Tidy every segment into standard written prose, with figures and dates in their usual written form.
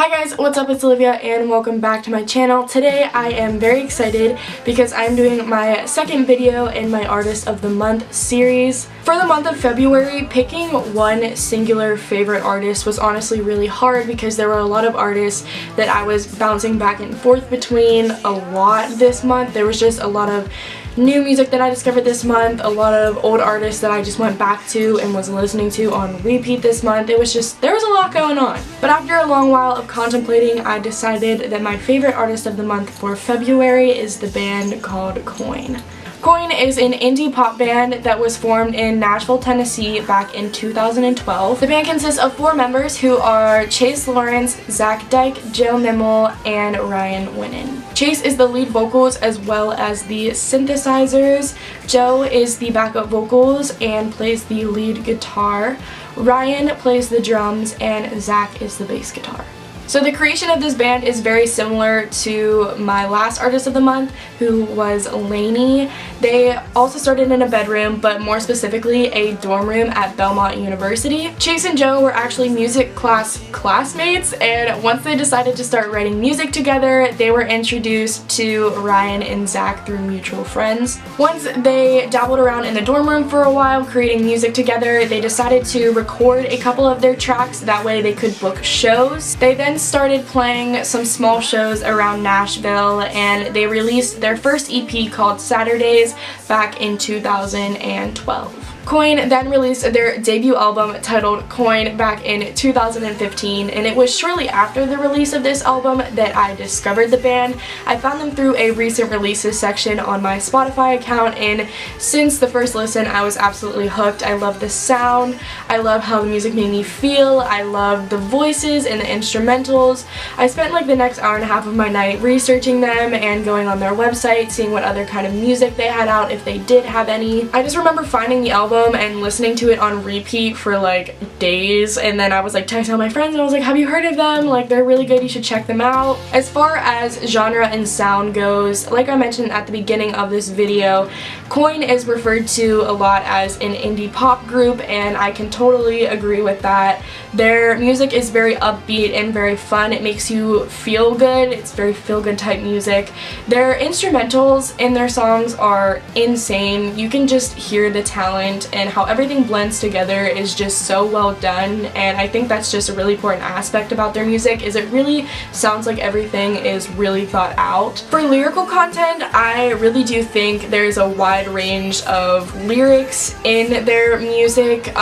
Hi guys, what's up? It's Olivia and welcome back to my channel. Today I am very excited because I'm doing my second video in my Artist of the Month series. For the month of February, picking one singular favorite artist was honestly really hard because there were a lot of artists that I was bouncing back and forth between a lot this month. There was just a lot of new music that I discovered this month, a lot of old artists that I just went back to and was listening to on repeat this month. There was a lot going on. But after a long while of contemplating, I decided that my favorite artist of the month for February is the band called Coin. Coin is an indie pop band that was formed in Nashville, Tennessee back in 2012. The band consists of 4 members who are Chase Lawrence, Zach Dyke, Jill Rimmel, and Ryan Winnan. Chase is the lead vocals as well as the synthesizers. Joe is the backup vocals and plays the lead guitar. Ryan plays the drums and Zach is the bass guitar. So the creation of this band is very similar to my last artist of the month, who was Lainey. They also started in a bedroom, but more specifically a dorm room at Belmont University. Chase and Joe were actually music classmates, and once they decided to start writing music together, they were introduced to Ryan and Zach through mutual friends. Once they dabbled around in the dorm room for a while creating music together, they decided to record a couple of their tracks, that way they could book shows. They then started playing some small shows around Nashville, and they released their first EP called Saturdays back in 2012. Coin then released their debut album titled Coin back in 2015, and it was shortly after the release of this album that I discovered the band. I found them through a recent releases section on my Spotify account, and since the first listen I was absolutely hooked. I love the sound, I love how the music made me feel, I love the voices and the instrumentals. I spent like the next hour and a half of my night researching them and going on their website, seeing what other kind of music they had out, if they did have any. I just remember finding the album and listening to it on repeat for like days, and then I was like texting all my friends and I was like, have you heard of them? Like, they're really good, you should check them out. As far as genre and sound goes, like I mentioned at the beginning of this video, Coin is referred to a lot as an indie pop group, and I can totally agree with that. Their music is very upbeat and very fun. It makes you feel good. It's very feel-good type music. Their instrumentals in their songs are insane. You can just hear the talent, and how everything blends together is just so well done, and I think that's just a really important aspect about their music, is it really sounds like everything is really thought out. For lyrical content, I really do think there's a wide range of lyrics in their music.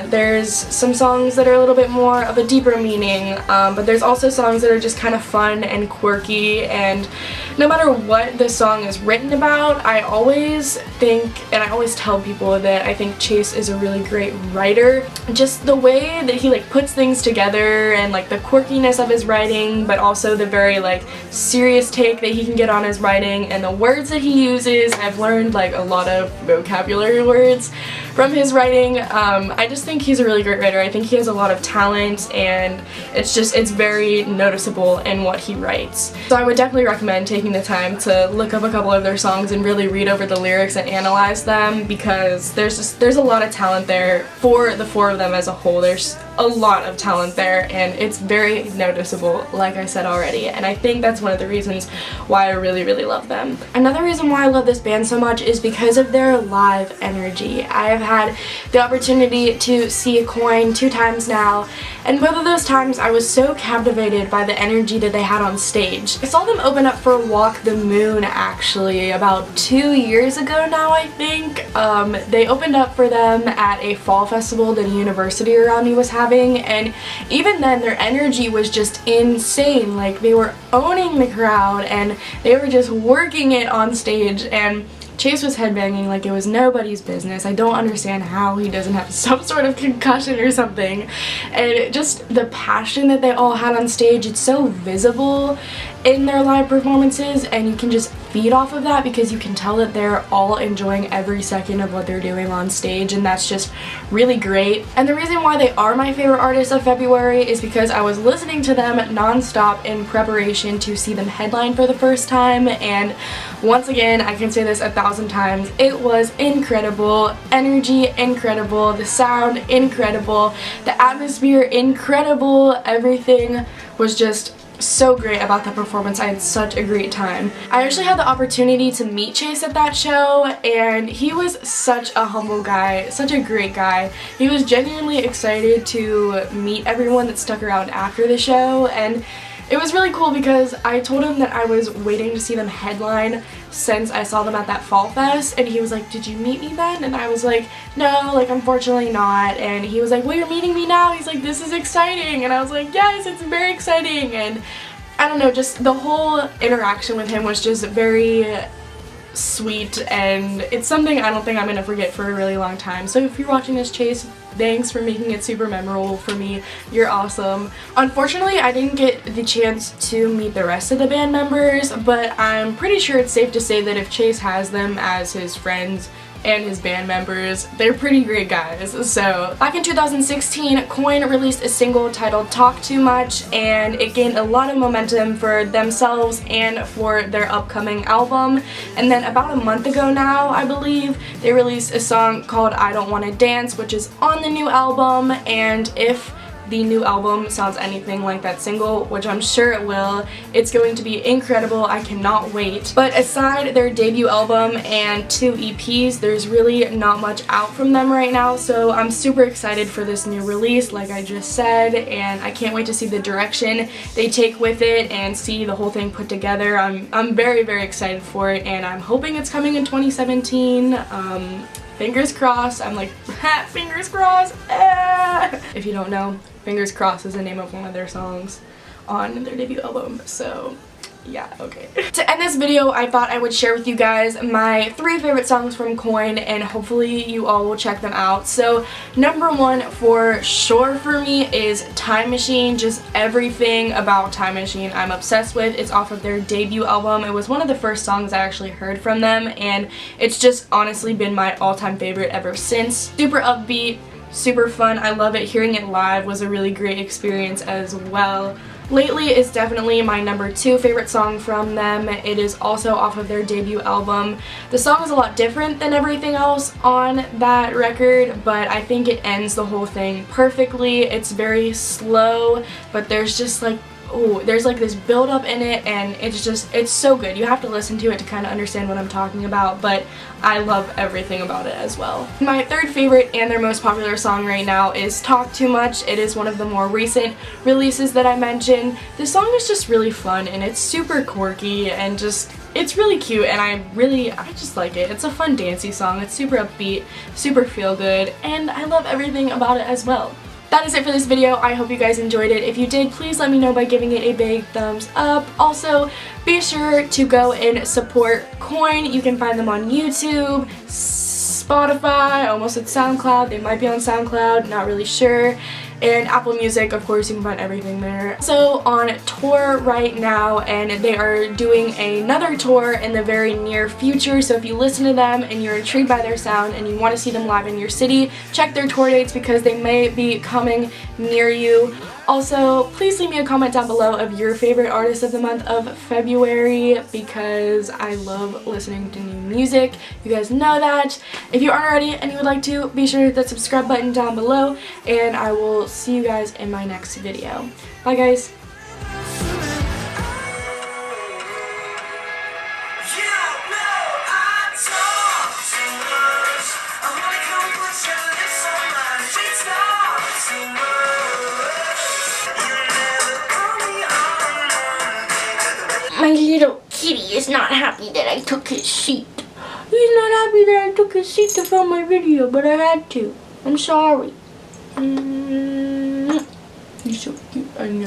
There's some songs that are a little bit more of a deeper meaning, but there's also songs that are just kind of fun and quirky, and no matter what the song is written about, I always think, and I always tell people that I think Chase is a really great writer. Just the way that he like puts things together, and like the quirkiness of his writing, but also the very like serious take that he can get on his writing, and the words that he uses. I've learned like a lot of vocabulary words from his writing. I just think he's a really great writer. I think he has a lot of talent, and it's very noticeable in what he writes. So I would definitely recommend taking the time to look up a couple of their songs and really read over the lyrics and analyze them, because there's a lot of talent there. For the 4 of them as a whole, there's a lot of talent there, and it's very noticeable, like I said already, and I think that's one of the reasons why I really, really love them. Another reason why I love this band so much is because of their live energy. I have had the opportunity to see Coin 2 times now, and both of those times I was so captivated by the energy that they had on stage. I saw them open up for Walk the Moon actually about 2 years ago now, I think. They opened up for them at a fall festival that a university around me was having, and even then their energy was just insane. Like, they were owning the crowd and they were just working it on stage, and Chase was headbanging like it was nobody's business. I don't understand how he doesn't have some sort of concussion or something. And just the passion that they all had on stage, it's so visible in their live performances, and you can just feed off of that because you can tell that they're all enjoying every second of what they're doing on stage, and that's just really great. And the reason why they are my favorite artists of February is because I was listening to them non-stop in preparation to see them headline for the first time, and once again, I can say this 1,000 1,000 times. It was incredible. Energy, incredible. The sound, incredible. The atmosphere, incredible. Everything was just so great about the performance. I had such a great time. I actually had the opportunity to meet Chase at that show, and he was such a humble guy, such a great guy. He was genuinely excited to meet everyone that stuck around after the show, and it was really cool because I told him that I was waiting to see them headline since I saw them at that Fall Fest, and he was like, "Did you meet me then?" And I was like, "No, like unfortunately not." And he was like, "Well, you're meeting me now." He's like, "This is exciting." And I was like, "Yes, it's very exciting." And I don't know, just the whole interaction with him was just very sweet, and it's something I don't think I'm gonna forget for a really long time. So if you're watching this, Chase, thanks for making it super memorable for me. You're awesome. Unfortunately, I didn't get the chance to meet the rest of the band members, but I'm pretty sure it's safe to say that if Chase has them as his friends and his band members, they're pretty great guys. So back in 2016, Coin released a single titled Talk Too Much, and it gained a lot of momentum for themselves and for their upcoming album. And then about a month ago now, I believe, they released a song called I Don't Wanna Dance, which is on the new album. And if the new album sounds anything like that single, which I'm sure it will, it's going to be incredible. I cannot wait. But aside their debut album and 2 EPs, there's really not much out from them right now, so I'm super excited for this new release, like I just said, and I can't wait to see the direction they take with it and see the whole thing put together. I'm very, very excited for it, and I'm hoping it's coming in 2017. Fingers crossed. I'm like, fingers crossed. If you don't know, Fingers Crossed is the name of one of their songs on their debut album, so yeah, okay. To end this video, I thought I would share with you guys my 3 favorite songs from Coin, and hopefully you all will check them out. So number 1 for sure for me is Time Machine. Just everything about Time Machine I'm obsessed with. It's off of their debut album. It was one of the first songs I actually heard from them, and it's just honestly been my all-time favorite ever since. Super upbeat, super fun. I love it. Hearing it live was a really great experience as well. Lately is definitely my number 2 favorite song from them. It is also off of their debut album. The song is a lot different than everything else on that record, but I think it ends the whole thing perfectly. It's very slow, but there's just like, ooh, there's like this build up in it, and it's so good. You have to listen to it to kind of understand what I'm talking about, but I love everything about it as well. My 3rd favorite and their most popular song right now is Talk Too Much. It is one of the more recent releases that I mentioned. This song is just really fun, and it's super quirky, and just, it's really cute, and I just like it. It's a fun dancey song. It's super upbeat, super feel good, and I love everything about it as well. That is it for this video. I hope you guys enjoyed it. If you did, please let me know by giving it a big thumbs up. Also, be sure to go and support Coin. You can find them on YouTube, Spotify, I almost said SoundCloud. They might be on SoundCloud, not really sure. And Apple Music, of course, you can find everything there. So on tour right now, and they are doing another tour in the very near future, so if you listen to them and you're intrigued by their sound and you want to see them live in your city, check their tour dates because they may be coming near you. Also, please leave me a comment down below of your favorite artist of the month of February, because I love listening to new music. You guys know that. If you aren't already and you would like to, be sure to hit that subscribe button down below, and I will see you guys in my next video. Bye guys. My little kitty is not happy that I took his seat. He's not happy that I took his seat to film my video, but I had to. I'm sorry. He's so cute, I know.